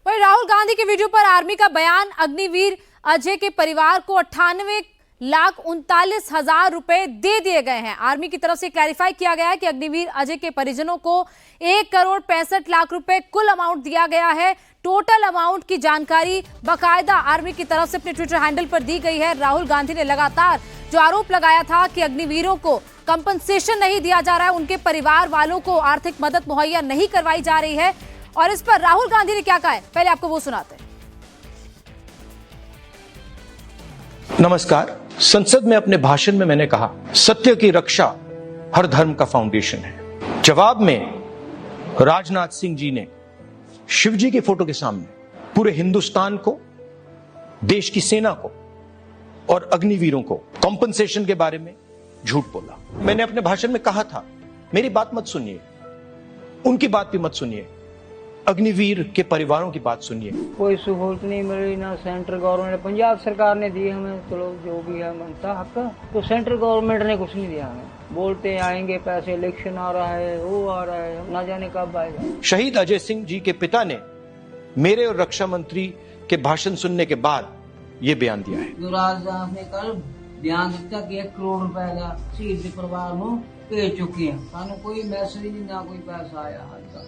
वहीं राहुल गांधी के वीडियो पर आर्मी का बयान, अग्निवीर अजय के परिवार को 98,39,000 रुपए दे दिए गए हैं। आर्मी की तरफ से क्लैरिफाई किया गया है कि अग्निवीर अजय के परिजनों को 1,65,00,000 रुपए कुल अमाउंट दिया गया है। टोटल अमाउंट की जानकारी बाकायदा आर्मी की तरफ से अपने ट्विटर हैंडल पर दी गई है। राहुल गांधी ने लगातार जो आरोप लगाया था कि अग्निवीरों को कंपनसेशन नहीं दिया जा रहा है, उनके परिवार वालों को आर्थिक मदद मुहैया नहीं करवाई जा रही है, और इस पर राहुल गांधी ने क्या कहा है, पहले आपको वो सुनाते हैं। नमस्कार। संसद में अपने भाषण में मैंने कहा, सत्य की रक्षा हर धर्म का फाउंडेशन है। जवाब में राजनाथ सिंह जी ने शिवजी की फोटो के सामने पूरे हिंदुस्तान को, देश की सेना को और अग्निवीरों को कॉम्पनसेशन के बारे में झूठ बोला। मैंने अपने भाषण में कहा था, मेरी बात मत सुनिए, उनकी बात भी मत सुनिए, अग्निवीर के परिवारों की बात सुनिए। कोई सहूलत नहीं मिल रही, ना सेंट्रल गवर्नमेंट, पंजाब सरकार ने दी हमें, चलो जो भी है मनता हक, तो सेंट्रल गवर्नमेंट ने कुछ नहीं दिया हमें। बोलते आएंगे पैसे, इलेक्शन आ रहा है, वो आ रहा है, ना जाने कब आएगा। शहीद अजय सिंह जी के पिता ने मेरे और रक्षा मंत्री के भाषण सुनने के बाद ये बयान दिया है। जो राजनाथ ने कल बयान दिता कि 1 करोड़ रुपए का शहीद के परिवार को भेज चुके हैं, सानू कोई मैसेज नहीं, ना कोई पैसा आया हाल तक।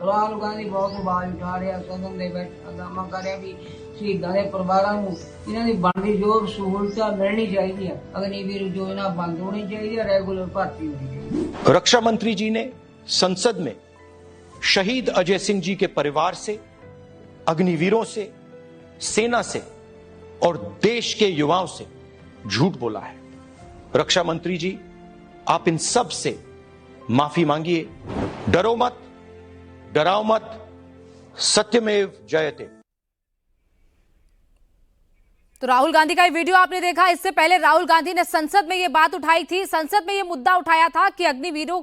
राहुल गांधी बहुत आवाज उठा रहे, सदन दे बैठ हंगामा कर रहे भी शहीदां दे परिवारां नूं इन्हां दी बनदी जो सहूलतां मिलनी चाहिए, अग्निवीर योजना बंद होनी चाहिए, रेगुलर भर्ती होनी चाहिए। रक्षा मंत्री जी ने संसद में शहीद अजय सिंह जी के परिवार से, अग्निवीरों से, सेना से और देश के युवाओं से झूठ बोला है। रक्षा मंत्री जी, आप इन सब से माफी मांगिए। डरो मत, डराओ मत, सत्यमेव जयते। तो राहुल गांधी का ये वीडियो आपने देखा। इससे पहले राहुल गांधी ने संसद में ये बात उठाई थी, संसद में ये मुद्दा उठाया था कि अग्निवीरों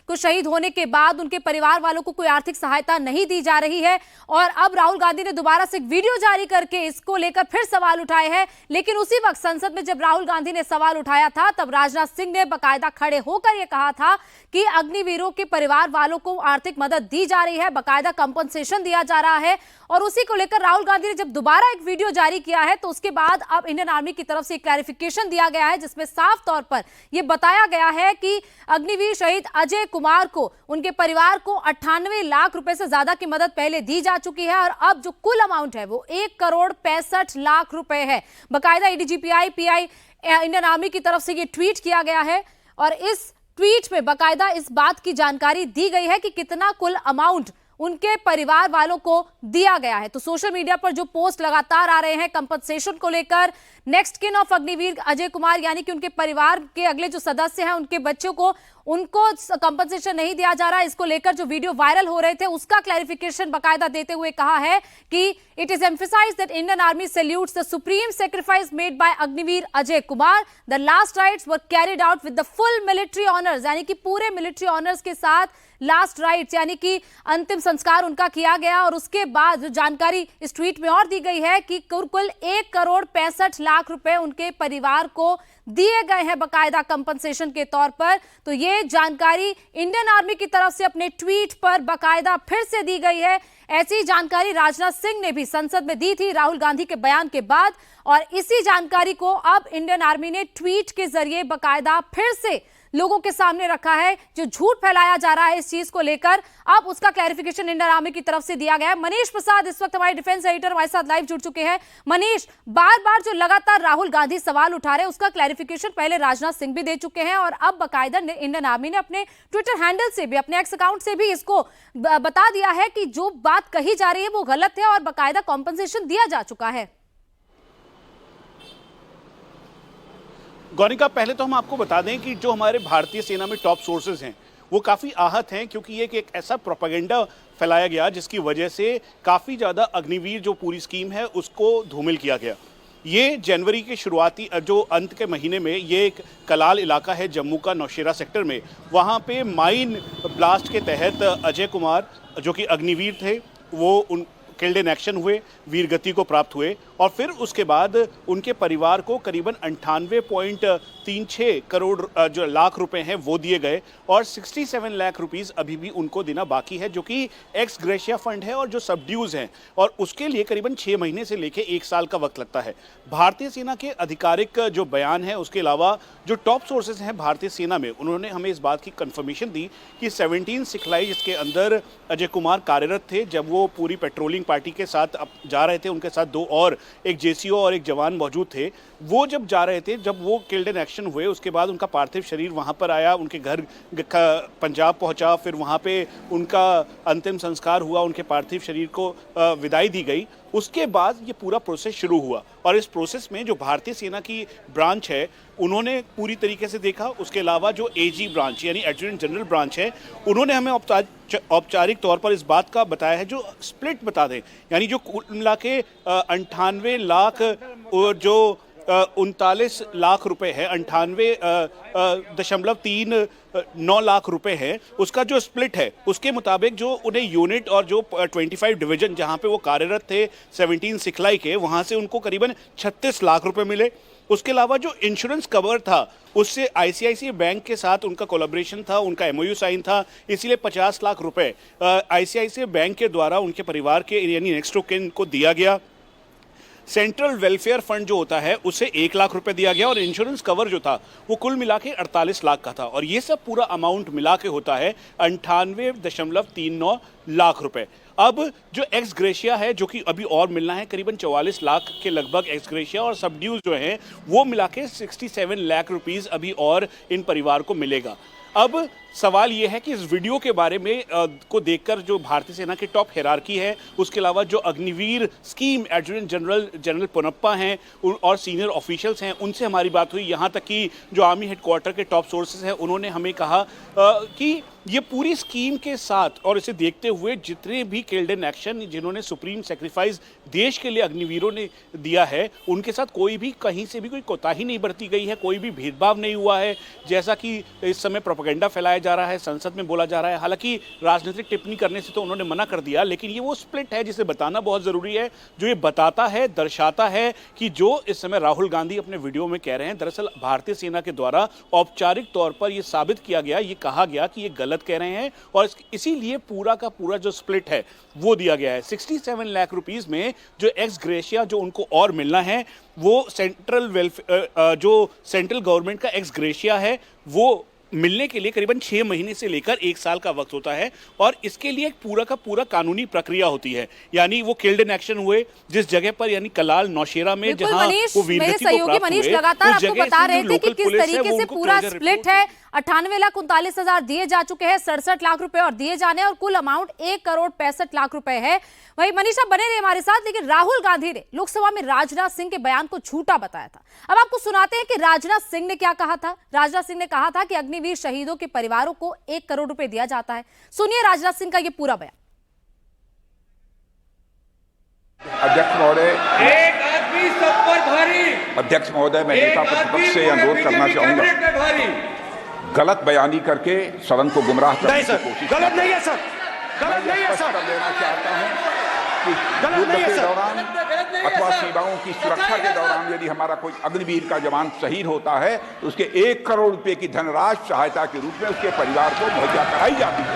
को शहीद होने के बाद उनके परिवार वालों को कोई आर्थिक सहायता नहीं दी जा रही है, और अब राहुल गांधी ने दोबारा से एक वीडियो जारी करके इसको लेकर फिर सवाल उठाए हैं। लेकिन उसी वक्त संसद में जब राहुल गांधी ने सवाल उठाया था, तब राजनाथ सिंह ने बाकायदा खड़े होकर यह कहा था कि अग्निवीरों के परिवार वालों को आर्थिक मदद दी जा रही है, बाकायदा कंपनसेशन दिया जा रहा है। और उसी को लेकर राहुल गांधी ने जब दोबारा एक वीडियो जारी किया है, तो उसके बाद अब इंडियन आर्मी की तरफ से क्लैरिफिकेशन दिया गया है, जिसमें साफ तौर पर यह बताया गया है कि अग्निवीर शहीद अजय कुमार को, उनके परिवार को 98 लाख रुपए से ज्यादा की मदद पहले दी जा चुकी है, और अब जो कुल अमाउंट है वो 1,65,00,000 रुपए है। बाकायदा एडीजीपी पीआई इंडियन आर्मी की तरफ से यह ट्वीट किया गया है, और इस ट्वीट में बाकायदा इस बात की जानकारी दी गई है कि कितना कुल अमाउंट उनके परिवार वालों को दिया गया है। तो सोशल मीडिया पर जो पोस्ट लगातार आ रहे हैं कंपनसेशन को लेकर, नेक्स्ट किन ऑफ अग्निवीर अजय कुमार यानी कि उनके परिवार के अगले जो सदस्य हैं, उनके बच्चों को उनको कंपनसेशन नहीं दिया जा रहा, इसको लेकर जो वीडियो वायरल हो रहे थे उसका क्लैरिफिकेशन बाकायदा देते हुए कहा है कि it is emphasised that Indian Army salutes the supreme sacrifice made by Agniveer Ajay Kumar. The last rites were carried out with the full military honours, यानी कि पूरे मिलिट्री ऑनर्स के साथ लास्ट राइट्स यानी कि अंतिम संस्कार उनका किया गया। और उसके बाद जो जानकारी इस ट्वीट में और दी गई है कि कुल 1,65,00,000 रुपए उनके परिवार को दिए गए हैं बाकायदा कंपनसेशन के तौर पर। तो ये जानकारी इंडियन आर्मी की तरफ से अपने ट्वीट पर बाकायदा फिर से दी गई है। ऐसी जानकारी राजनाथ सिंह ने भी संसद में दी थी राहुल गांधी के बयान के बाद, और इसी जानकारी को अब इंडियन आर्मी ने ट्वीट के जरिए बाकायदा फिर से लोगों के सामने रखा है। जो झूठ फैलाया जा रहा है इस चीज को लेकर, अब उसका क्लैरिफिकेशन इंडियन आर्मी की तरफ से दिया गया है। मनीष प्रसाद इस वक्त हमारे डिफेंस एडिटर हमारे साथ लाइव जुड़ चुके हैं। मनीष, बार बार जो लगातार राहुल गांधी सवाल उठा रहे हैं उसका क्लैरिफिकेशन पहले राजनाथ सिंह भी दे चुके हैं, और अब बाकायदा इंडियन आर्मी ने अपने ट्विटर हैंडल से भी, अपने एक्स अकाउंट से भी इसको बता दिया है कि जो बात कही जा रही है वो गलत है और बाकायदा कॉम्पनसेशन दिया जा चुका है। गौरिका, पहले तो हम आपको बता दें कि जो हमारे भारतीय सेना में टॉप सोर्सेज हैं वो काफ़ी आहत हैं, क्योंकि ये एक ऐसा प्रोपेगेंडा फैलाया गया जिसकी वजह से काफ़ी ज़्यादा अग्निवीर जो पूरी स्कीम है उसको धूमिल किया गया। ये जनवरी के शुरुआती जो अंत के महीने में ये एक कलाल इलाका है जम्मू का, नौशेरा सेक्टर में, वहाँ पे माइन ब्लास्ट के तहत अजय कुमार जो कि अग्निवीर थे वो किल्ड इन एक्शन हुए, वीरगति को प्राप्त हुए, और फिर उसके बाद उनके परिवार को करीबन 98.36 करोड़ जो लाख रुपए हैं वो दिए गए और 67 लाख रुपीस अभी भी उनको देना बाकी है, जो कि एक्स ग्रेशिया फंड है और जो सब ड्यूज हैं, और उसके लिए करीबन 6 महीने से लेकर 1 साल का वक्त लगता है। भारतीय सेना के आधिकारिक जो बयान है, उसके अलावा जो टॉप सोर्सेज हैं भारतीय सेना में, उन्होंने हमें इस बात की कंफर्मेशन दी कि 17 सिखलाई जिसके अंदर अजय कुमार कार्यरत थे, जब वो पूरी पेट्रोलिंग पार्टी के साथ जा रहे थे, उनके साथ 2 और एक जेसीओ और एक जवान मौजूद थे। वो जब जा रहे थे, जब वो किल्ड इन एक्शन हुए, उसके बाद उनका पार्थिव शरीर वहां पर आया, उनके घर पंजाब पहुंचा, फिर वहां पे उनका अंतिम संस्कार हुआ, उनके पार्थिव शरीर को विदाई दी गई। उसके बाद ये पूरा प्रोसेस शुरू हुआ और इस प्रोसेस में जो भारतीय सेना की ब्रांच है उन्होंने पूरी तरीके से देखा। उसके अलावा जो एजी ब्रांच यानी एडजुटेंट जनरल ब्रांच है, उन्होंने हमें औपचारिक तौर पर इस बात का बताया है, जो स्प्लिट बता दें, यानी जो कुल मिला के 98 लाख जो 39 लाख रुपए है, 98.39 लाख रुपए है, उसका जो स्प्लिट है उसके मुताबिक जो उन्हें यूनिट और जो 25 डिवीजन जहां पे वो कार्यरत थे 17 सिखलाई के, वहां से उनको करीबन 36 लाख रुपए मिले। उसके अलावा जो इंश्योरेंस कवर था उससे आईसीआईसीआई बैंक के साथ उनका कोलैबोरेशन था, उनका एमओयू साइन था, इसीलिए 50 लाख रुपए आईसीआईसीआई बैंक के द्वारा उनके परिवार के यानी नेक्स्ट ऑफ किन को दिया गया। सेंट्रल वेलफेयर फंड जो होता है उसे 1 लाख रुपए दिया गया और इंश्योरेंस कवर जो था वो कुल मिला के 48 लाख का था और ये सब पूरा अमाउंट मिला के होता है 98.39 लाख रुपए। अब जो एक्स ग्रेशिया है, जो कि अभी और मिलना है, करीबन 44 लाख के लगभग एक्स ग्रेशिया और सब ड्यूज जो हैं वो मिला के 67 लाख रुपीस अभी और इन परिवार को मिलेगा। अब सवाल ये है कि इस वीडियो के बारे में को देखकर जो भारतीय सेना की टॉप हिरार्की है, उसके अलावा जो Agniveer scheme adjutant general Ponnappa हैं और सीनियर ऑफिशियल्स हैं, उनसे हमारी बात हुई। यहाँ तक कि जो आर्मी हेडक्वार्टर के टॉप सोर्सेज हैं उन्होंने हमें कहा कि ये पूरी स्कीम के साथ और इसे देखते हुए जितने भी किल्ड इन एक्शन जिन्होंने सुप्रीम सेक्रीफाइस देश के लिए अग्निवीरों ने दिया है, उनके साथ कोई भी कहीं से भी कोई कोताही नहीं बरती गई है, कोई भी भेदभाव नहीं हुआ है, जैसा कि इस समय प्रोपेगेंडा फैलाया जा रहा है, संसद में बोला जा रहा है। हालांकि राजनीतिक टिप्पणी करने से तो उन्होंने मना कर दिया, लेकिन ये वो स्प्लिट है जिसे बताना बहुत जरूरी है, जो ये बताता है, दर्शाता है कि जो इस समय राहुल गांधी अपने वीडियो में कह रहे हैं, दरअसल भारतीय सेना के द्वारा औपचारिक तौर पर यह साबित किया गया, ये कहा गया कि ये गलत कह रहे हैं और इसीलिए पूरा का पूरा जो स्प्लिट है वो दिया गया है। 67 लाख रुपीस में जो एक्स ग्रेशिया जो उनको और मिलना है वो सेंट्रल गवर्नमेंट का एक्स ग्रेशिया है, वो मिलने के लिए करीबन 6 महीने से लेकर 1 साल का वक्त होता है और इसके लिए एक पूरा का पूरा कानूनी प्रक्रिया होती है। यानी वो किल्ड इन एक्शन हुए जिस जगह पर, यानी कलाल नौशेरा में, जहां वो वीरगति को प्राप्त हुए, लगातार आपको बता रहे थे कि किस तरीके से पूरा स्प्लिट है। 98,39,000 दिए जा चुके हैं, 67 लाख रुपए और दिए जाने और कुल अमाउंट 1,65,00,000 रुपए है। वही मनीषा बने रहे हमारे साथ, लेकिन राहुल गांधी ने लोकसभा में राजनाथ सिंह के बयान को झूठा बताया था। अब आपको सुनाते हैं कि राजनाथ सिंह ने क्या कहा था। राजनाथ सिंह ने कहा था कि अग्निवीर शहीदों के परिवारों को 1 करोड़ रुपए दिया जाता है। सुनिए राजनाथ सिंह का ये पूरा बयान। अध्यक्ष महोदय, एक आदमी सब पर भारी। अध्यक्ष महोदय, मैं नेता प्रतिपक्ष से अनुरोध करना चाहूंगा, गलत बयानी करके सदन को गुमराह करने की कोशिश। गलत नहीं है सर, गलत नहीं है सर। कर देना चाहता हूं कि युद्ध के दौरान अथवा सीमाओं की सुरक्षा के दौरान यदि हमारा कोई अग्निवीर का जवान शहीद होता है तो उसके 1 करोड़ रुपए की धनराशि सहायता के रूप में उसके परिवार को मुहैया कराई जाती है।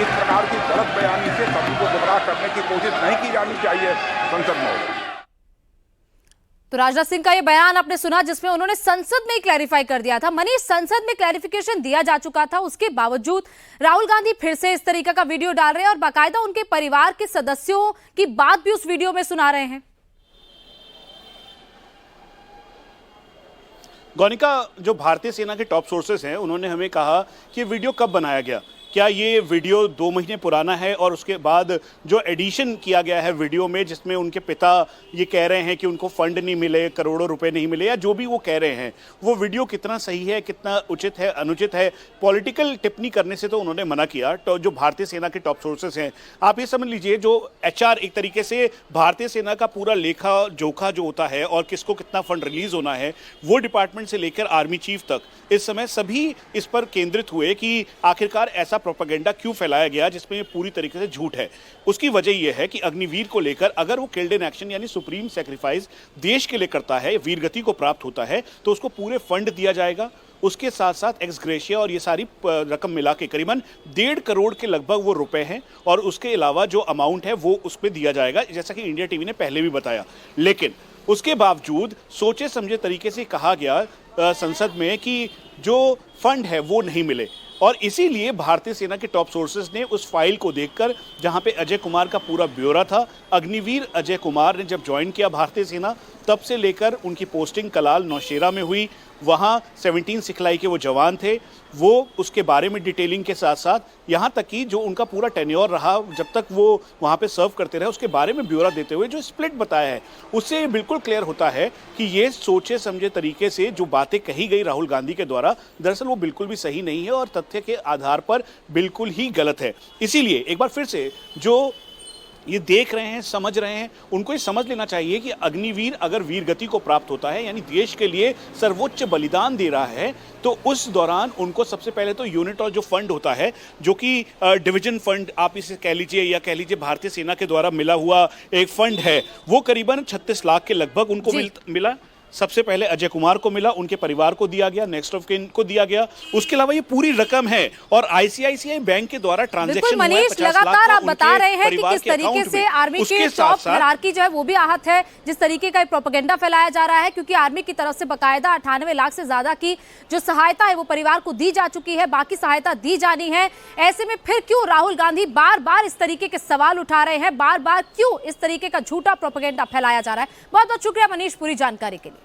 इस प्रकार की गलत बयानी से सभी को गुमराह करने की कोशिश नहीं की जानी चाहिए संसद में। तो राजनाथ सिंह का ये बयान आपने सुना, जिसमें उन्होंने संसद में क्लैरिफाई कर दिया था। मनीष, संसद में क्लैरिफिकेशन दिया जा चुका था, उसके बावजूद राहुल गांधी फिर से इस तरीके का वीडियो डाल रहे हैं और बाकायदा उनके परिवार के सदस्यों की बात भी उस वीडियो में सुना रहे हैं। गौनिका, जो भारतीय सेना के टॉप सोर्सेस हैं उन्होंने हमें कहा कि वीडियो कब बनाया गया, क्या ये वीडियो 2 महीने पुराना है और उसके बाद जो एडिशन किया गया है वीडियो में, जिसमें उनके पिता ये कह रहे हैं कि उनको फंड नहीं मिले, करोड़ों रुपए नहीं मिले, या जो भी वो कह रहे हैं, वो वीडियो कितना सही है, कितना उचित है, अनुचित है। पॉलिटिकल टिप्पणी करने से तो उन्होंने मना किया। तो जो भारतीय सेना के टॉप सोर्सेस हैं, आप ये समझ लीजिए, जो HR एक तरीके से भारतीय सेना का पूरा लेखा जोखा जो होता है और किसको कितना फंड रिलीज होना है, वो डिपार्टमेंट से लेकर आर्मी चीफ तक इस समय सभी इस पर केंद्रित हुए कि आखिरकार ऐसा प्रोपेगेंडा क्यों फैलाया गया जिसमें ये पूरी तरीके से झूठ है। उसकी वजह यह है कि अग्निवीर को लेकर अगर वो किल्ड इन एक्शन यानी सुप्रीम सैक्रिफाइस देश के लिए करता है, वीरगति को प्राप्त होता है, तो उसको पूरे फंड दिया जाएगा। उसके साथ साथ एक्स ग्रेशिया और ये सारी रकम मिला के करीबन 1.5 करोड़ के लगभग वो रुपए हैं, और उसके अलावा जो अमाउंट है वो उस पर दिया जाएगा, जैसा कि इंडिया टीवी ने पहले भी बताया। लेकिन उसके बावजूद सोचे समझे तरीके से कहा गया संसद में कि जो फंड है वो नहीं मिले, और इसीलिए भारतीय सेना के टॉप सोर्सेज ने उस फाइल को देखकर, जहां पे अजय कुमार का पूरा ब्यौरा था, अग्निवीर अजय कुमार ने जब ज्वाइन किया भारतीय सेना तब से लेकर उनकी पोस्टिंग कलाल नौशेरा में हुई, वहां 17 सिखलाई के वो जवान थे, वो उसके बारे में डिटेलिंग के साथ साथ यहां तक कि जो उनका पूरा टेन्योर रहा जब तक वो वहां पे सर्व करते रहे उसके बारे में ब्यौरा देते हुए जो स्प्लिट बताया है, उससे बिल्कुल क्लियर होता है कि ये सोचे समझे तरीके से जो बातें कही गई राहुल गांधी के द्वारा, दरअसल वो बिल्कुल भी सही नहीं है और तथ्य के आधार पर बिल्कुल ही गलत है। इसीलिए एक बार फिर से जो ये देख रहे हैं, समझ रहे हैं, उनको ये समझ लेना चाहिए कि अग्निवीर अगर वीरगति को प्राप्त होता है यानी देश के लिए सर्वोच्च बलिदान दे रहा है, तो उस दौरान उनको सबसे पहले तो यूनिट और जो फंड होता है, जो कि डिवीजन फंड आप इसे कह लीजिए या कह लीजिए भारतीय सेना के द्वारा मिला हुआ एक फंड है, वो करीबन 36 लाख के लगभग उनको मिला। सबसे पहले अजय कुमार को मिला, उनके परिवार को दिया गया, नेक्स्ट ऑफ किन को दिया गया। उसके अलावा ये पूरी रकम है और आईसीआईसीआई बैंक के द्वारा ट्रांजैक्शन हुआ है। मनीष, लगातार आप बता रहे हैं कि किस तरीके से आर्मी के टॉप हायरार्की जो है वो भी आहत है, जिस तरीके का प्रोपेगेंडा फैलाया जा रहा है, क्योंकि आर्मी की तरफ से बकायदा 98 लाख से ज्यादा की जो सहायता है वो परिवार को दी जा चुकी है, बाकी सहायता दी जानी है। ऐसे में फिर क्यों राहुल गांधी बार बार इस तरीके के सवाल उठा रहे हैं, बार बार क्यों इस तरीके का झूठा प्रोपेगेंडा फैलाया जा रहा है? बहुत बहुत शुक्रिया मनीष पूरी जानकारी के लिए।